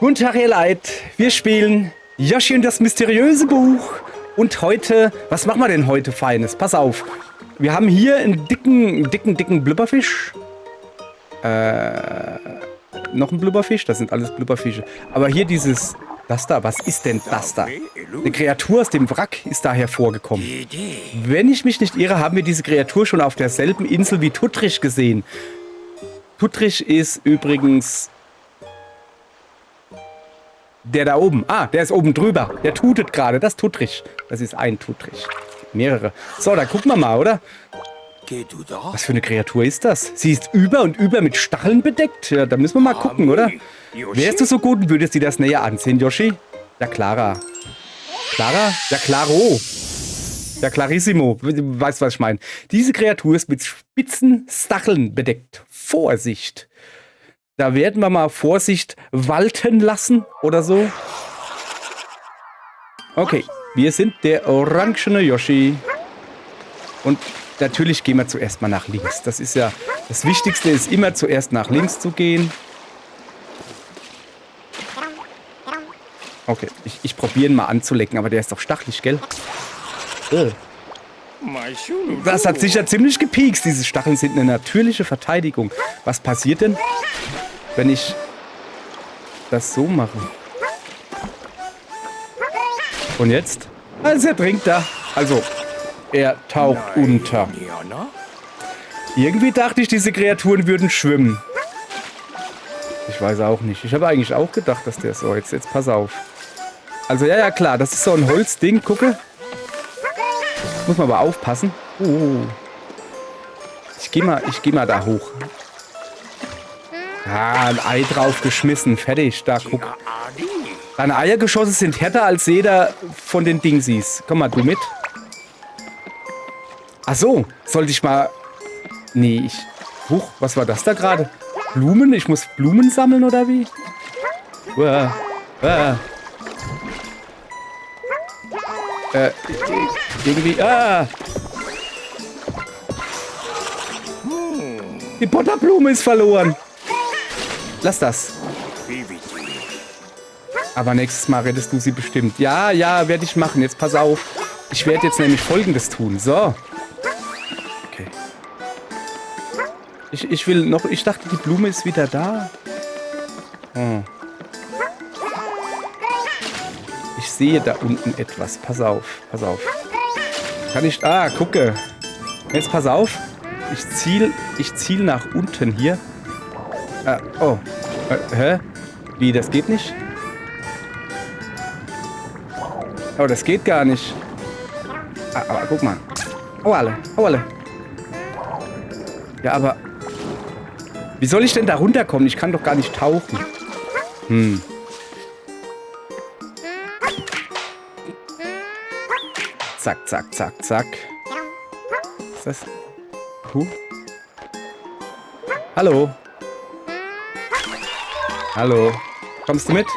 Guten Tag, ihr Leid. Wir spielen Yoshi und das mysteriöse Buch. Und heute, was machen wir denn heute Feines? Pass auf. Wir haben hier einen dicken Blubberfisch. Noch ein Blubberfisch? Das sind alles Blubberfische. Aber hier dieses... Das da, was ist denn das da? Eine Kreatur aus dem Wrack ist da hervorgekommen. Wenn ich mich nicht irre, haben wir diese Kreatur schon auf derselben Insel wie Tuttrich gesehen. Tuttrich ist übrigens... Der da oben. Ah, der ist oben drüber. Der tutet gerade. Das Tuttrich. Das ist ein Tuttrich. Mehrere. So, dann gucken wir mal, oder? Was für eine Kreatur ist das? Sie ist über und über mit Stacheln bedeckt. Ja, da müssen wir mal gucken, oder? Wärst du so gut und würdest dir das näher ansehen, Yoshi? Ja, Clara. Clara? Ja, Claro. Ja, Clarissimo. Weißt du, was ich meine? Diese Kreatur ist mit spitzen Stacheln bedeckt. Vorsicht. Da werden wir mal Vorsicht walten lassen oder so. Okay, wir sind der orangene Yoshi. Und natürlich gehen wir zuerst mal nach links. Das ist ja, das Wichtigste ist immer zuerst nach links zu gehen. Okay, ich probiere ihn mal anzulecken, aber der ist doch stachelig, gell? Das hat sicher ziemlich gepiekst. Diese Stacheln sind eine natürliche Verteidigung. Was passiert denn, wenn ich das so mache? Und jetzt? Also er trinkt da. Also, er taucht unter. Irgendwie dachte ich, diese Kreaturen würden schwimmen. Ich weiß auch nicht. Ich habe eigentlich auch gedacht, dass der so... Jetzt pass auf. Also, ja, klar. Das ist so ein Holzding. Gucke. Muss man aber aufpassen. Ich geh mal da hoch. Ah, ein Ei drauf geschmissen. Fertig. Da, guck. Deine Eiergeschosse sind härter als jeder von den Dingsies. Komm mal, du mit. Ach so. Sollte ich mal... Nee, Huch, was war das da gerade? Blumen? Ich muss Blumen sammeln, oder wie? Irgendwie... Die Potterblume ist verloren. Lass das. Aber nächstes Mal rettest du sie bestimmt. Ja, werde ich machen. Jetzt pass auf. Ich werde jetzt nämlich Folgendes tun. So. Okay. Ich will noch... Ich dachte, die Blume ist wieder da. Oh. Ich sehe da unten etwas. Pass auf. Kann ich... Ah, gucke. Jetzt pass auf. Ich ziel nach unten hier. Oh. Hä? Wie, das geht nicht? Oh, das geht gar nicht. Aber guck mal. Hau alle. Ja, aber... Wie soll ich denn da runterkommen? Ich kann doch gar nicht tauchen. Zack. Was ist das? Hallo. Kommst du mit?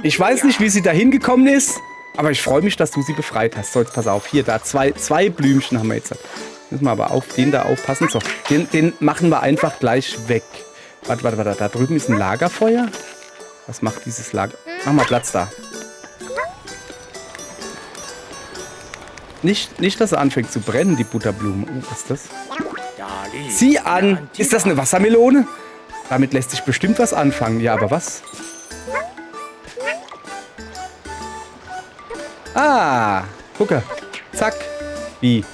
Ich weiß nicht, wie sie da hingekommen ist, aber ich freue mich, dass du sie befreit hast. So, jetzt pass auf. Hier, da zwei Blümchen haben wir jetzt. Müssen wir aber auf den da aufpassen. So, den machen wir einfach gleich weg. Warte. Da drüben ist ein Lagerfeuer. Was macht dieses Lager? Mach mal Platz da. Nicht, dass er anfängt zu brennen, die Butterblume. Oh, was ist das? Sieh an! Ist das eine Wassermelone? Damit lässt sich bestimmt was anfangen. Ja, aber was? Ah! Gucke. Zack. Wie?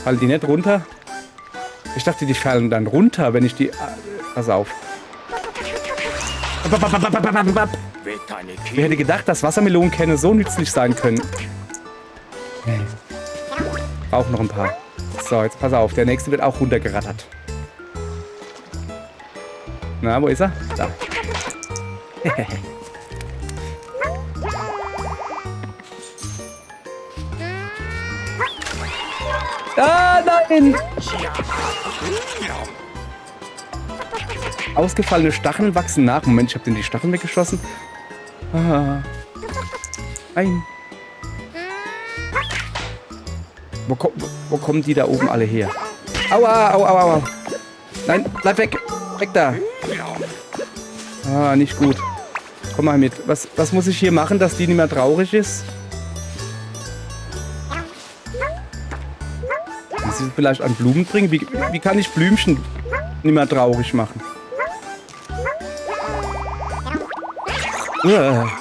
Fallen die nicht runter? Ich dachte, die fallen dann runter, wenn ich die... Pass auf. Wer hätte gedacht, dass Wassermelonenkerne so nützlich sein können? Auch noch ein paar. So, jetzt pass auf. Der nächste wird auch runtergerattert. Na, wo ist er? Da. Ah, nein! Ausgefallene Stacheln wachsen nach. Moment, ich habe denn die Stacheln weggeschossen. Ah. Nein. Wo kommen die da oben alle her? Aua. Nein, bleib weg. Weg da. Ah, nicht gut. Komm mal mit. Was muss ich hier machen, dass die nicht mehr traurig ist? Muss ich vielleicht an Blumen bringen? Wie kann ich Blümchen nicht mehr traurig machen? Ich habe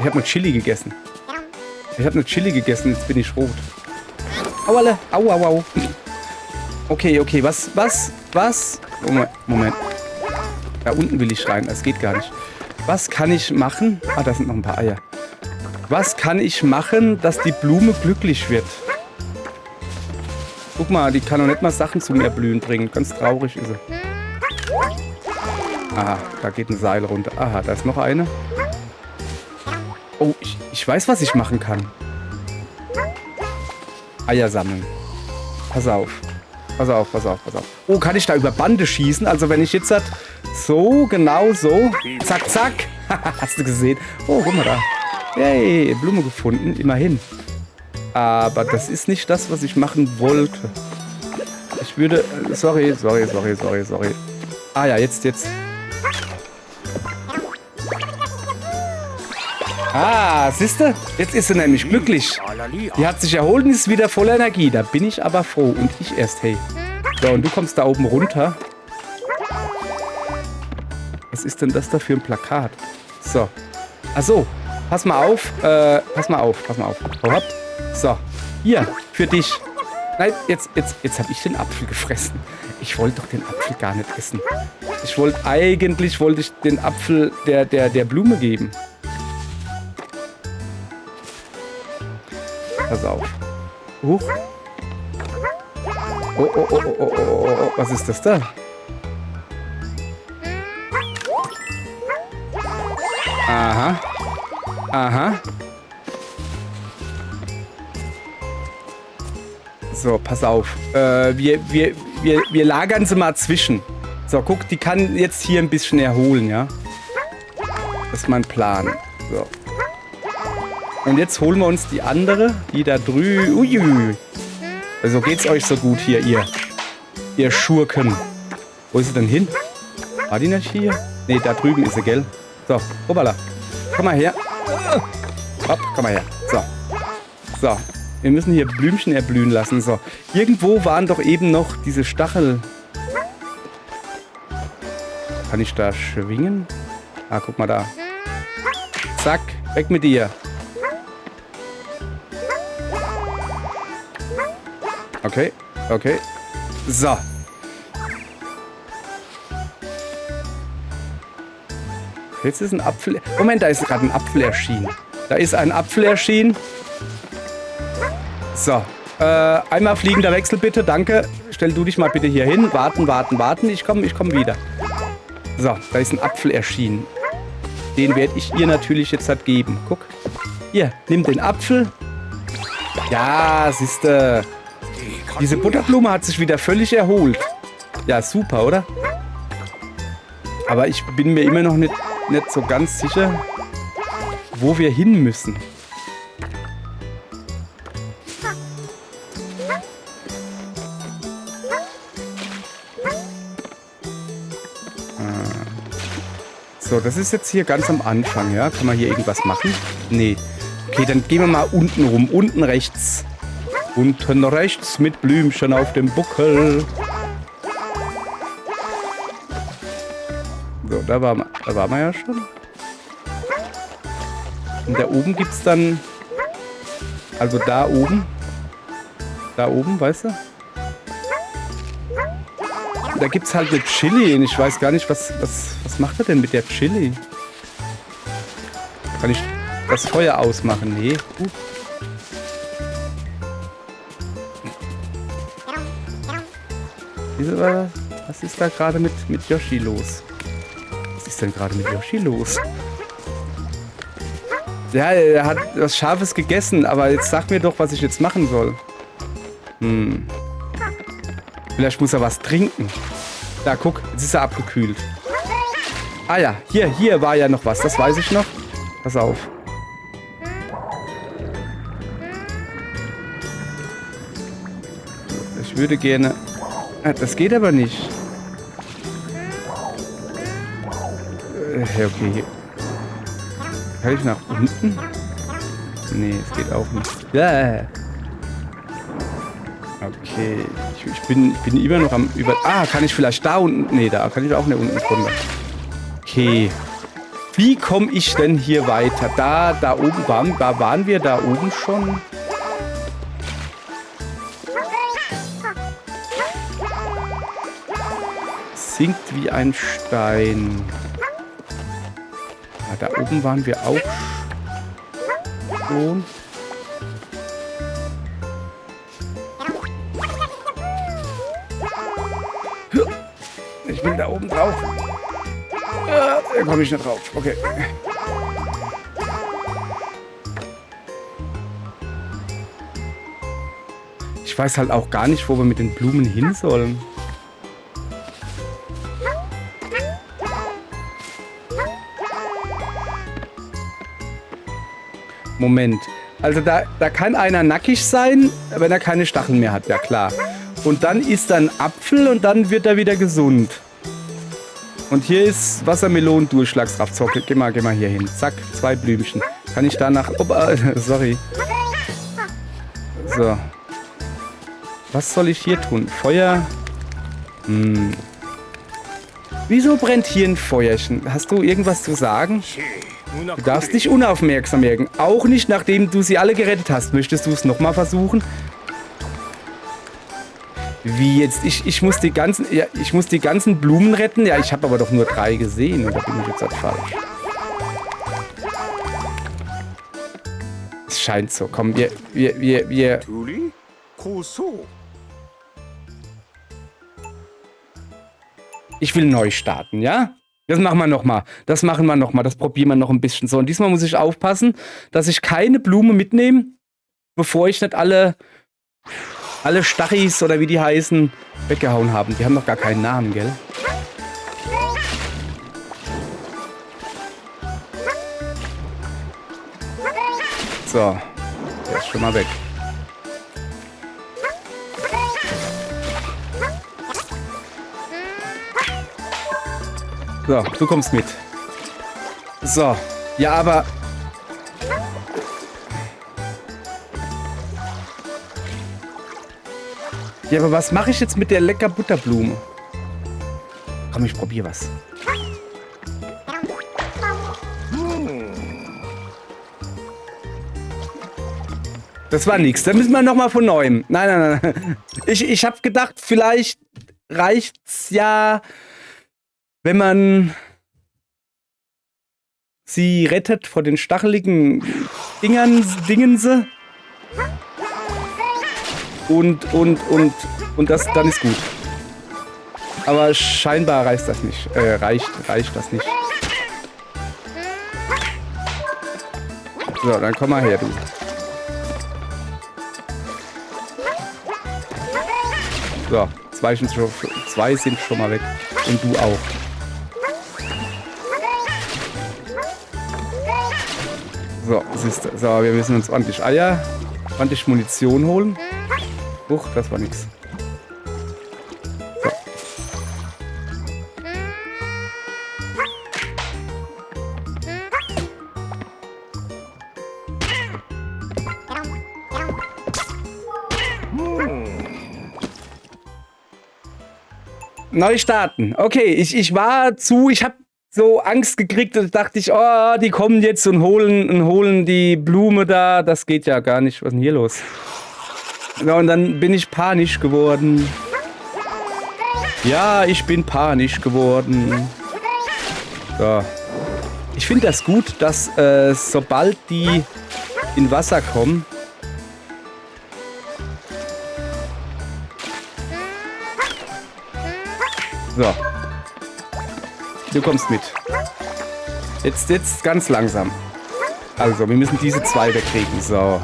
eine Chili gegessen. Jetzt bin ich rot. Auale. Au. Okay, was? Moment. Da unten will ich rein, das geht gar nicht. Was kann ich machen? Ah, da sind noch ein paar Eier. Was kann ich machen, dass die Blume glücklich wird? Guck mal, die kann doch nicht mal Sachen zum Erblühen bringen. Ganz traurig ist sie. Aha, da geht ein Seil runter. Aha, da ist noch eine. Oh, ich weiß, was ich machen kann. Eier sammeln. Pass auf. Oh, kann ich da über Bande schießen? Also wenn ich jetzt so, genau so. Zack, zack. Hast du gesehen? Oh, guck mal da. Hey, Blume gefunden. Immerhin. Aber das ist nicht das, was ich machen wollte. Ich würde... Sorry. Ah ja, jetzt. Ah, siehste? Jetzt ist sie nämlich glücklich. Die hat sich erholt und ist wieder voller Energie. Da bin ich aber froh. Und ich erst, hey. So, und du kommst da oben runter. Was ist denn das da für ein Plakat? So. Ach so. Pass mal auf. Pass mal auf. Hopp. So. Hier. Für dich. Nein, jetzt habe ich den Apfel gefressen. Ich wollte doch den Apfel gar nicht essen. Eigentlich wollte ich den Apfel der Blume geben. Pass auf. Huch. Oh. Was ist das da? Aha. So, pass auf. Wir lagern sie mal zwischen. So, guck, die kann jetzt hier ein bisschen erholen, ja? Das ist mein Plan. So. Und jetzt holen wir uns die andere, die da drüben. Uiui. Also geht's euch so gut hier, ihr Schurken. Wo ist sie denn hin? War die nicht hier? Ne, da drüben ist sie, gell? So, hoppala. Komm mal her. Hopp, komm mal her. So. Wir müssen hier Blümchen erblühen lassen. So. Irgendwo waren doch eben noch diese Stachel. Kann ich da schwingen? Ah, guck mal da. Zack, weg mit dir. Okay. So. Jetzt ist ein Apfel... Moment, da ist gerade ein Apfel erschienen. So. Einmal fliegender Wechsel bitte, danke. Stell du dich mal bitte hier hin. Warten. Ich komm wieder. So, da ist ein Apfel erschienen. Den werde ich ihr natürlich jetzt halt geben. Guck. Hier, nimm den Apfel. Ja, siehste. Diese Butterblume hat sich wieder völlig erholt. Ja, super, oder? Aber ich bin mir immer noch nicht so ganz sicher, wo wir hin müssen. So, das ist jetzt hier ganz am Anfang, ja? Kann man hier irgendwas machen? Nee. Okay, dann gehen wir mal unten rum. Unten rechts. Unten rechts mit Blümchen auf dem Buckel. So, da waren wir ja schon. Und da oben gibt's dann... Also da oben, weißt du? Da gibt's halt eine Chili und ich weiß gar nicht, was macht er denn mit der Chili? Kann ich das Feuer ausmachen? Nee. Was ist da gerade mit Yoshi los? Was ist denn gerade mit Yoshi los? Ja, er hat was Scharfes gegessen, aber jetzt sag mir doch, was ich jetzt machen soll. Vielleicht muss er was trinken. Da, guck, jetzt ist er abgekühlt. Ah ja, hier war ja noch was, das weiß ich noch. Pass auf. Ich würde gerne... Das geht aber nicht. Okay. Kann ich nach unten? Nee, es geht auch nicht. Ja. Okay. Ich bin immer noch am kann ich vielleicht da unten? Nee, da kann ich auch nicht unten runter. Okay. Wie komme ich denn hier weiter? Da oben waren wir da oben schon. Sinkt wie ein Stein. Ja, da oben waren wir auch schon. Ich will da oben drauf. Da komme ich nicht drauf. Okay. Ich weiß halt auch gar nicht, wo wir mit den Blumen hin sollen. Moment. Also da kann einer nackig sein, wenn er keine Stacheln mehr hat. Ja, klar. Und dann isst er einen Apfel und dann wird er wieder gesund. Und hier ist Wassermelonen-Durchschlagskraft. So, geh mal hier hin. Zack, 2 Blümchen. Kann ich danach... sorry. So. Was soll ich hier tun? Feuer? Wieso brennt hier ein Feuerchen? Hast du irgendwas zu sagen? Du darfst nicht unaufmerksam werden. Auch nicht, nachdem du sie alle gerettet hast. Möchtest du es nochmal versuchen? Wie jetzt? Ich muss die ganzen... Ja, ich muss die ganzen Blumen retten? Ja, ich habe aber doch nur 3 gesehen. Oder bin ich jetzt halt falsch? Es scheint so. Komm, wir... Ich will neu starten, ja? Das machen wir nochmal. Das machen wir nochmal. Das probieren wir noch ein bisschen so. Und diesmal muss ich aufpassen, dass ich keine Blume mitnehme, bevor ich nicht alle Stachis oder wie die heißen, weggehauen haben. Die haben noch gar keinen Namen, gell? So. Der ist schon mal weg. So, du kommst mit. So. Ja, aber... Ja, aber was mache ich jetzt mit der lecker Butterblume? Komm, ich probiere was. Das war nichts. Da müssen wir nochmal von neuem. Nein. Ich habe gedacht, vielleicht reicht's ja, wenn man sie rettet vor den stacheligen Dingense. Und das dann ist gut. Aber scheinbar reicht das nicht. Reicht das nicht. So, dann komm mal her, du. So, 2 sind schon mal weg. Und du auch. So, siehst du. So, wir müssen uns ordentlich Eier, ordentlich Munition holen. Huch, das war nix. So. Neu starten. Okay, ich habe so Angst gekriegt und dachte ich, oh, die kommen jetzt und holen die Blume da. Das geht ja gar nicht. Was ist denn hier los? Ja, und dann bin ich panisch geworden. Ja, ich bin panisch geworden. So. Ich finde das gut, dass sobald die in Wasser kommen, so. Du kommst mit. Jetzt ganz langsam. Also, wir müssen diese 2 wegkriegen. So.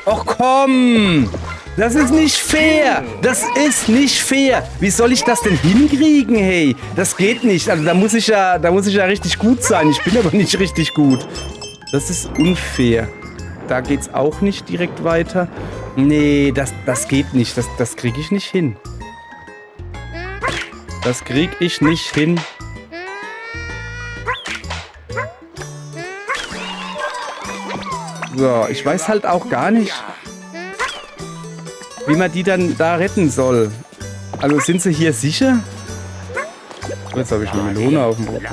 Och komm! Das ist nicht fair! Das ist nicht fair! Wie soll ich das denn hinkriegen, hey? Das geht nicht. Also da muss ich ja richtig gut sein. Ich bin aber nicht richtig gut. Das ist unfair. Da geht's auch nicht direkt weiter. Nee, das geht nicht. Das kriege ich nicht hin. Das krieg ich nicht hin. So, ich weiß halt auch gar nicht, wie man die dann da retten soll. Also sind sie hier sicher? Jetzt habe ich eine Melone auf dem Boden.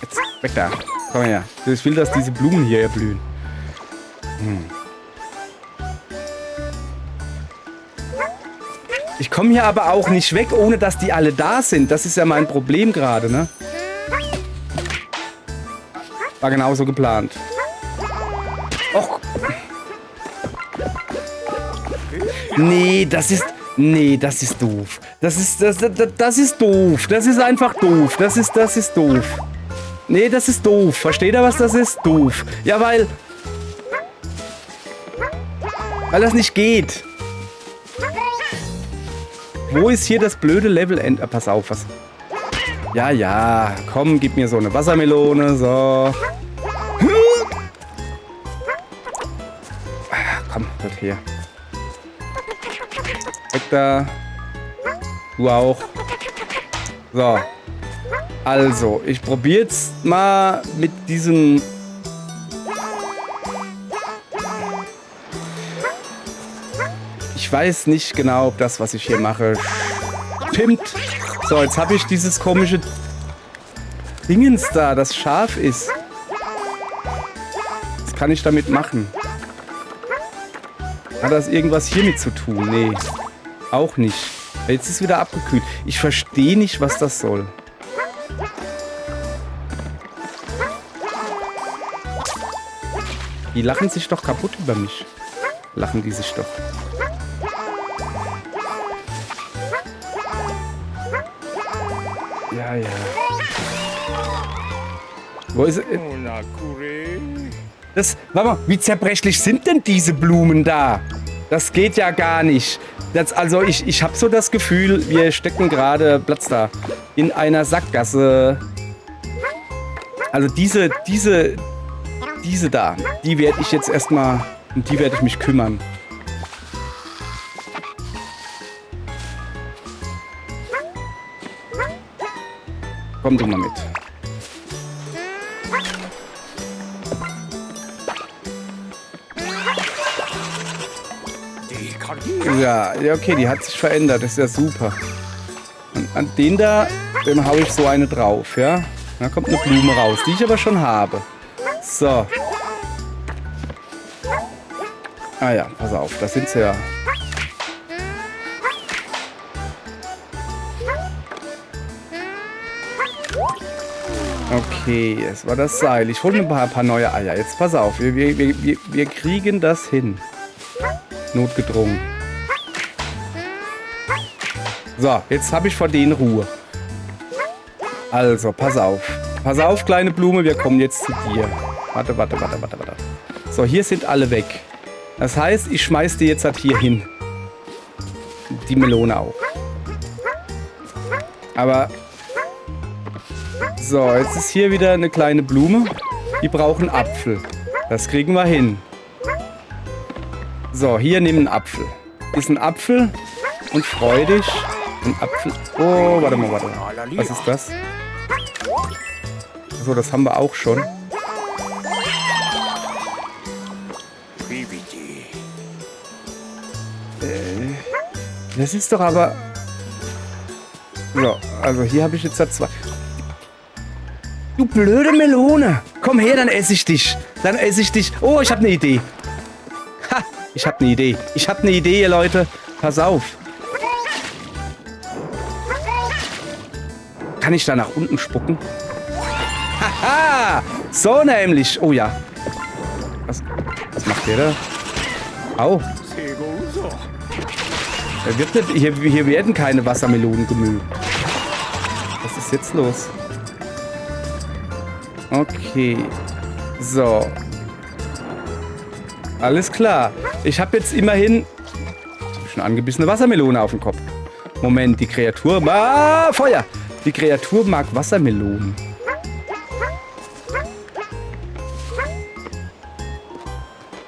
Jetzt, weg da. Komm her. Ich will, dass diese Blumen hier erblühen. Ich komme hier aber auch nicht weg, ohne dass die alle da sind. Das ist ja mein Problem gerade, ne? War genauso geplant. Och. Nee, das ist doof. Das ist doof. Das ist einfach doof. Das ist doof. Nee, das ist doof. Versteht ihr, was das ist? Doof. Ja, weil das nicht geht. Wo ist hier das blöde Level-End? Pass auf, was... Ja, komm, gib mir so eine Wassermelone, so. Komm, das hier. Weg da. Du auch. So. Also, ich probiere jetzt mal mit diesem... Ich weiß nicht genau, ob das, was ich hier mache, stimmt. So, jetzt habe ich dieses komische Dingens da, das scharf ist. Was kann ich damit machen? Hat das irgendwas hiermit zu tun? Nee, auch nicht. Jetzt ist es wieder abgekühlt. Ich verstehe nicht, was das soll. Die lachen sich doch kaputt über mich. Lachen die sich doch. Ja. Wo ist es? Warte mal, wie zerbrechlich sind denn diese Blumen da? Das geht ja gar nicht. Also ich habe so das Gefühl, wir stecken gerade, Platz da, in einer Sackgasse. Also diese da, die werde ich jetzt erstmal, um die werde ich mich kümmern. Komm du mal mit. Ja, okay, die hat sich verändert. Das ist ja super. Und an den da, dem hau ich so eine drauf, ja. Da kommt eine Blume raus, die ich aber schon habe. So. Ah ja, pass auf, da sind sie ja. Okay, es war das Seil. Ich hole mir ein paar neue Eier. Jetzt pass auf, wir kriegen das hin. Notgedrungen. So, jetzt habe ich vor denen Ruhe. Also, pass auf. Pass auf, kleine Blume, wir kommen jetzt zu dir. Warte. So, hier sind alle weg. Das heißt, ich schmeiß dir jetzt halt hier hin. Die Melone auch. Aber... So, jetzt ist hier wieder eine kleine Blume. Die brauchen Apfel. Das kriegen wir hin. So, hier nimm einen Apfel. Ist ein Apfel und freu dich. Ein Apfel. Oh, warte mal. Was ist das? So, das haben wir auch schon. Das ist doch aber... So, also hier habe ich jetzt da zwei... Du blöde Melone! Komm her, dann esse ich dich. Oh, ich habe eine Idee. Ha, ich habe eine Idee, ihr Leute. Pass auf. Kann ich da nach unten spucken? Haha! So nämlich. Oh ja. Was macht der da? Au. Hier werden keine Wassermelonen gemüht. Was ist jetzt los? Okay. So. Alles klar. Ich habe jetzt immerhin... Jetzt habe ich eine angebissene Wassermelone auf dem Kopf. Moment, die Kreatur... Ah, Feuer! Die Kreatur mag Wassermelonen.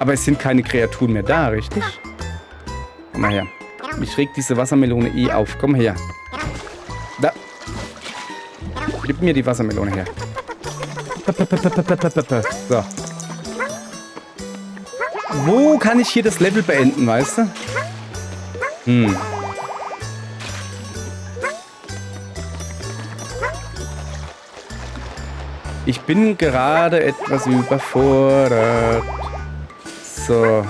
Aber es sind keine Kreaturen mehr da, richtig? Komm mal her. Mich regt diese Wassermelone eh auf. Komm her. Da. Gib mir die Wassermelone her. So. Wo kann ich hier das Level beenden, weißt du? Ich bin gerade etwas überfordert. So.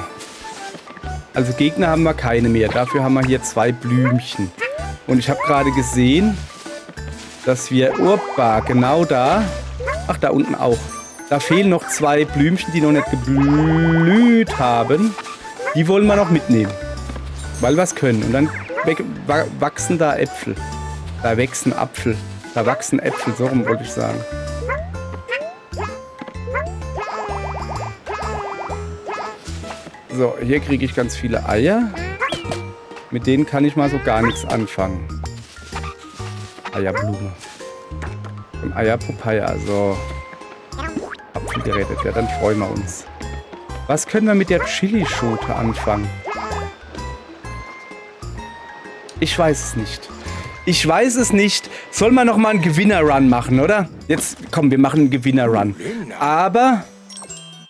Also Gegner haben wir keine mehr. Dafür haben wir hier 2 Blümchen. Und ich habe gerade gesehen, dass wir... Opa, genau da. Ach, da unten auch. Da fehlen noch 2 Blümchen, die noch nicht geblüht haben. Die wollen wir noch mitnehmen. Weil wir es können. Und dann wachsen da Äpfel. Da wächsen Apfel. Da wachsen Äpfel, so rum wollte ich sagen. So, hier kriege ich ganz viele Eier. Mit denen kann ich mal so gar nichts anfangen. Eierblume. Und Eierpapaya, so. Apfel gerettet, ja, dann freuen wir uns. Was können wir mit der Chilischote anfangen? Ich weiß es nicht. Ich weiß es nicht. Soll man noch mal einen Gewinner-Run machen, oder? Jetzt, komm, wir machen einen Gewinner-Run. Aber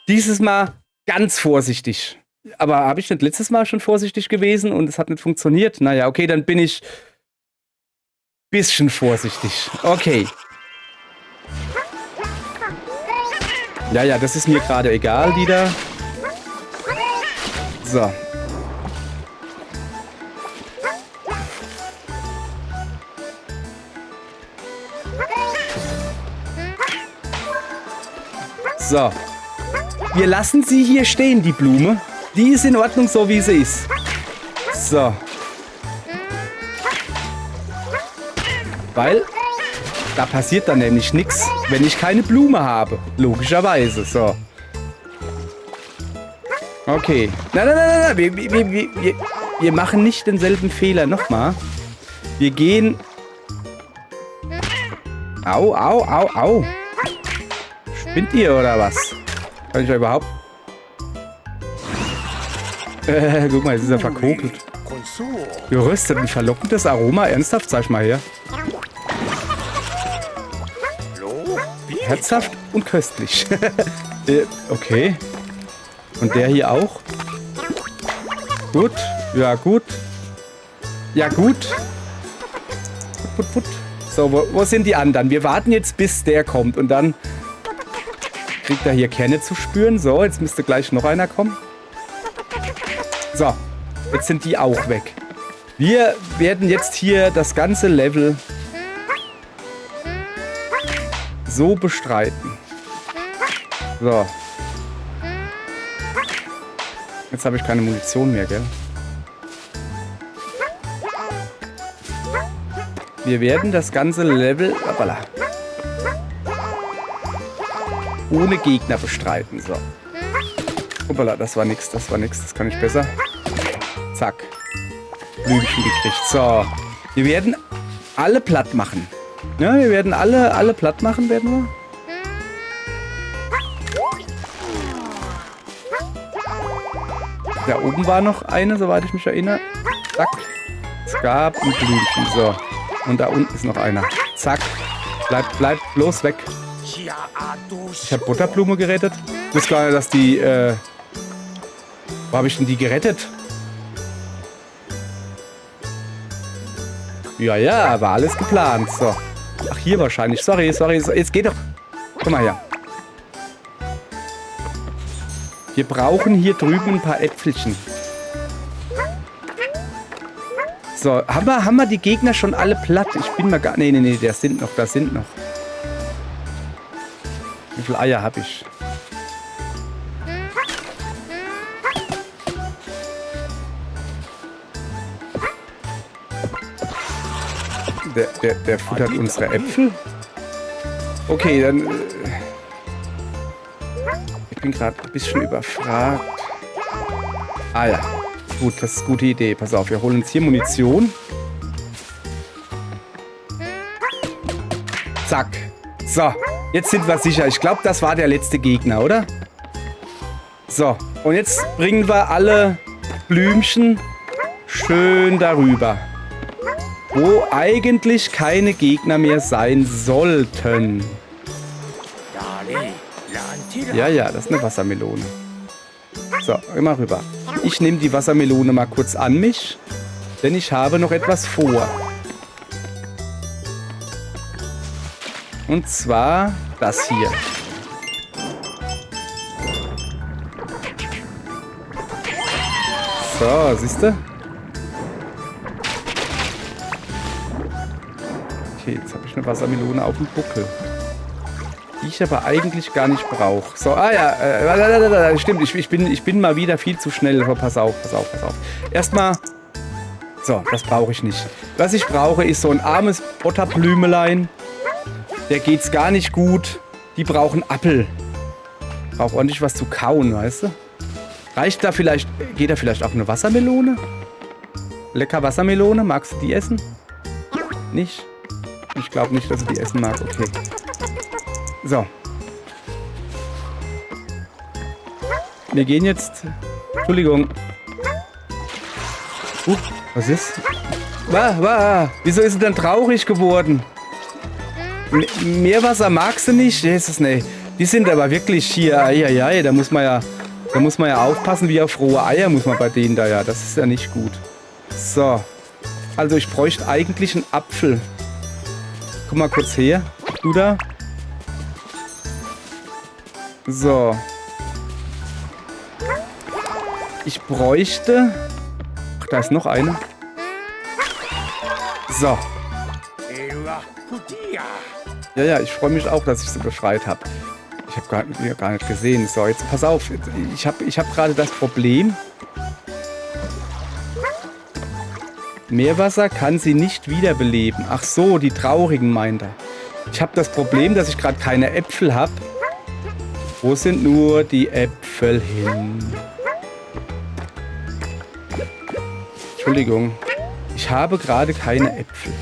dieses Mal ganz vorsichtig. Aber habe ich nicht letztes Mal schon vorsichtig gewesen und es hat nicht funktioniert? Naja, okay, dann bin ich bisschen vorsichtig. Okay. Ja, das ist mir gerade egal, die da. So. So. Wir lassen sie hier stehen, die Blume. Die ist in Ordnung, so wie sie ist. So. Weil da passiert dann nämlich nichts, wenn ich keine Blume habe. Logischerweise. So. Okay. Nein. Wir machen nicht denselben Fehler nochmal. Wir gehen... Au. Spinnt ihr oder was? Kann ich ja überhaupt... guck mal, jetzt ist er verkokelt. Geröstet, ein verlockendes Aroma. Ernsthaft, sag ich mal her. Herzhaft und köstlich. Okay. Und der hier auch. Gut. Ja, gut. Ja, gut. Put. So, wo sind die anderen? Wir warten jetzt, bis der kommt. Und dann kriegt er hier Kerne zu spüren. So, jetzt müsste gleich noch einer kommen. So, jetzt sind die auch weg. Wir werden jetzt hier das ganze Level so bestreiten. So. Jetzt habe ich keine Munition mehr, gell? Wir werden das ganze Level ohne Gegner bestreiten. So. Hoppala, das war nix. Das kann ich besser. Zack. Blümchen gekriegt. So. Wir werden alle platt machen. Ja, wir werden alle platt machen, werden wir. Da oben war noch eine, soweit ich mich erinnere. Zack. Es gab ein Blümchen. So. Und da unten ist noch einer. Zack. Bleibt bloß weg. Ich habe Butterblume gerettet. Ich wusste gar nicht, dass die... Wo habe ich denn die gerettet? Ja, war alles geplant. So. Ach, hier wahrscheinlich. Sorry. Jetzt geht doch. Komm mal her. Wir brauchen hier drüben ein paar Äpfelchen. So, haben wir die Gegner schon alle platt? Ich bin mal gar... Nee, da sind noch. Wie viele Eier habe ich? Der futtert unsere Äpfel? Okay, dann... ich bin gerade ein bisschen überfragt. Ah ja. Gut, das ist eine gute Idee. Pass auf, wir holen uns hier Munition. Zack. So, jetzt sind wir sicher. Ich glaube, das war der letzte Gegner, oder? So, Und jetzt bringen wir alle Blümchen schön darüber. Wo eigentlich keine Gegner mehr sein sollten. Ja, ja, das ist eine Wassermelone. So, immer rüber. Ich nehme die Wassermelone mal kurz an mich, denn ich habe noch etwas vor. Und zwar das hier. So, siehst du? Okay, jetzt habe ich eine Wassermelone auf dem Buckel. Die ich aber eigentlich gar nicht brauche. So, stimmt, ich bin mal wieder viel zu schnell. Pass auf. Erstmal, so, das brauche ich nicht. Was ich brauche, ist so ein armes Butterblümelein. Der geht's gar nicht gut. Die brauchen Apfel. Braucht ordentlich was zu kauen, weißt du? Reicht da vielleicht, geht da vielleicht auch eine Wassermelone? Lecker Wassermelone, magst du die essen? Nicht? Ich glaube nicht, dass du die essen mag, okay. So. Wir gehen jetzt... Entschuldigung. Was ist? Wieso ist sie denn traurig geworden? Meerwasser magst du nicht? Jesus, nee. Die sind aber wirklich hier... Da muss man ja aufpassen, wie auf rohe Eier muss man bei denen da ja. Das ist ja nicht gut. So. Also ich bräuchte eigentlich einen Apfel. Guck mal kurz her. Du da. So. Ich bräuchte... Ach, da ist noch eine. So. Ja, ich freue mich auch, dass ich sie befreit habe. Ich habe gar nicht gesehen. So, jetzt pass auf. Ich hab gerade das Problem. Meerwasser kann sie nicht wiederbeleben. Ach so, die Traurigen meint er. Ich habe das Problem, dass ich gerade keine Äpfel habe. Wo sind nur die Äpfel hin? Entschuldigung. Ich habe gerade keine Äpfel.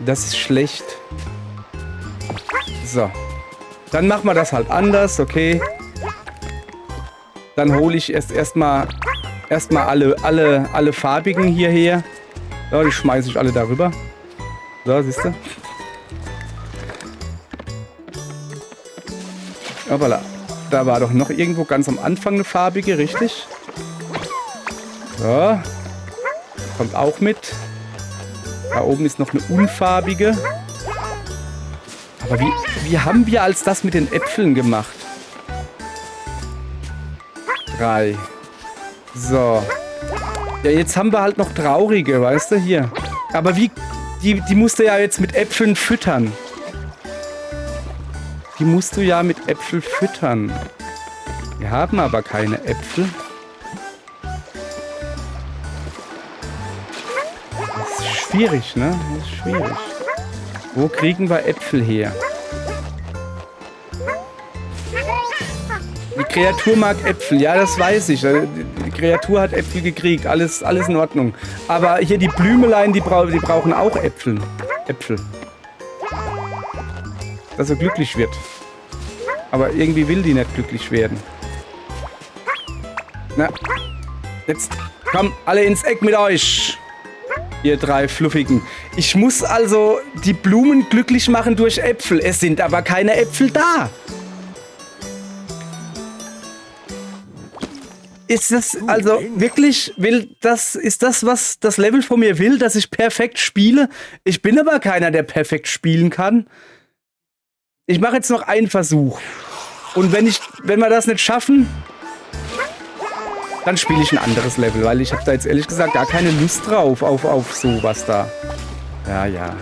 Das ist schlecht. So. Dann machen wir das halt anders, okay. Dann hole ich erstmal alle farbigen hierher. So, die schmeiße ich alle darüber. So, siehst du? Ja, voilà. Da war doch noch irgendwo ganz am Anfang eine farbige, richtig? So. Kommt auch mit. Da oben ist noch eine unfarbige. Aber wie haben wir als das mit den Äpfeln gemacht? 3. So. Ja, jetzt haben wir halt noch traurige, weißt du, hier. Aber wie... Die musst du ja jetzt mit Äpfeln füttern. Die musst du ja mit Äpfel füttern. Wir haben aber keine Äpfel. Das ist schwierig, ne? Das ist schwierig. Wo kriegen wir Äpfel her? Die Kreatur mag Äpfel. Ja, das weiß ich. Die Kreatur hat Äpfel gekriegt. Alles in Ordnung. Aber hier die Blümelein, die brauchen auch Äpfel. Dass er glücklich wird. Aber irgendwie will die nicht glücklich werden. Na, jetzt komm, alle ins Eck mit euch. Ihr 3 Fluffigen. Ich muss also die Blumen glücklich machen durch Äpfel. Es sind aber keine Äpfel da. Ist das also wirklich, ist das, was das Level von mir will, dass ich perfekt spiele? Ich bin aber keiner, der perfekt spielen kann. Ich mache jetzt noch einen Versuch. Und wenn wir das nicht schaffen, dann spiele ich ein anderes Level, weil ich habe da jetzt ehrlich gesagt gar keine Lust drauf, auf sowas da. Ja.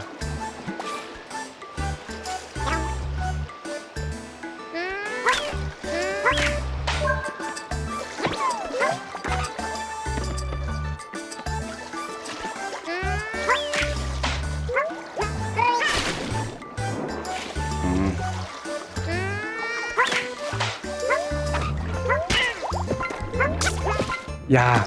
Ja,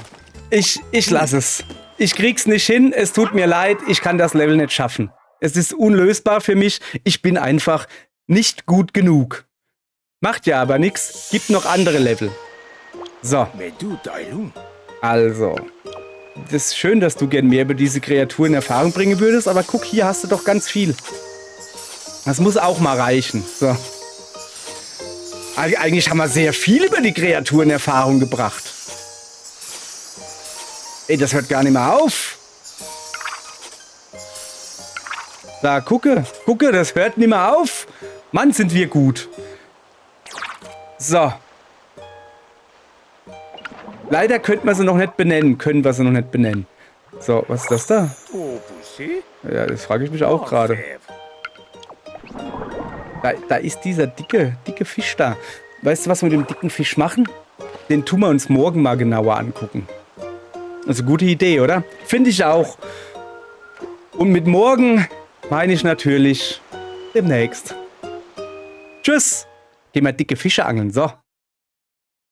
ich lasse es. Ich krieg's nicht hin, es tut mir leid, ich kann das Level nicht schaffen. Es ist unlösbar für mich, ich bin einfach nicht gut genug. Macht ja aber nichts, gibt noch andere Level. So. Also. Das ist schön, dass du gern mehr über diese Kreaturen in Erfahrung bringen würdest, aber guck, hier hast du doch ganz viel. Das muss auch mal reichen. So. Eigentlich haben wir sehr viel über die Kreaturen in Erfahrung gebracht. Ey, das hört gar nicht mehr auf. Da, gucke, das hört nicht mehr auf. Mann, sind wir gut. So. Leider könnten wir sie noch nicht benennen. So, was ist das da? Ja, das frage ich mich auch gerade. Da ist dieser dicke Fisch da. Weißt du, was wir mit dem dicken Fisch machen? Den tun wir uns morgen mal genauer angucken. Also gute Idee, oder? Finde ich auch. Und mit morgen meine ich natürlich demnächst. Tschüss. Gehen wir dicke Fische angeln. So.